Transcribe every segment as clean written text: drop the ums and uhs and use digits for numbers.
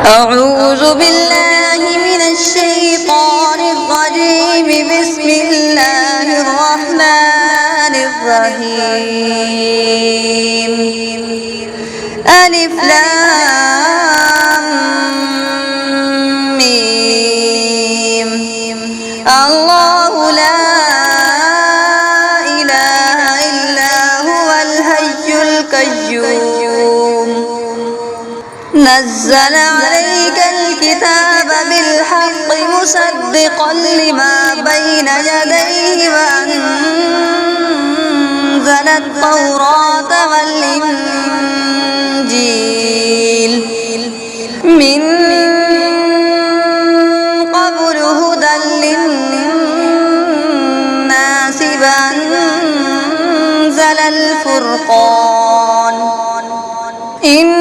أعوذ بالله من الشيطان الرجيم. بسم الله الرحمن الرحيم. ألف لام ميم. الله لا إله إلا هو الحي القيوم. نزل عليك الكتاب بالحق مصدقا لما بين يديه وأنزل التوراة والإنجيل من قبل هدى للناس وأنزل الفرقان. إن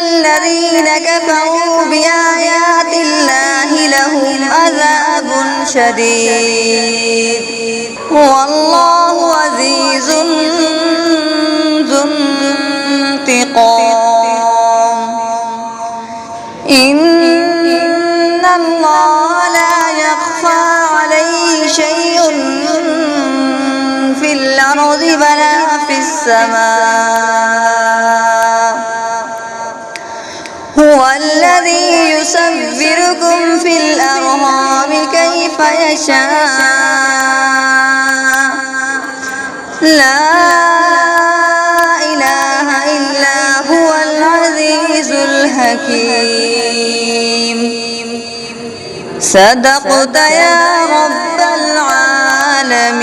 الذين كفروا بآيات الله لهم عذاب شديد والله عزيز ذو انتقام. إن الله لا يخفى عليه شيء في الأرض ولا في السماء. هو الذي يصوركم في الأرحام كيف يشاء. لا إله إلا هو العزيز الحكيم. صدقت يا رب العالمين.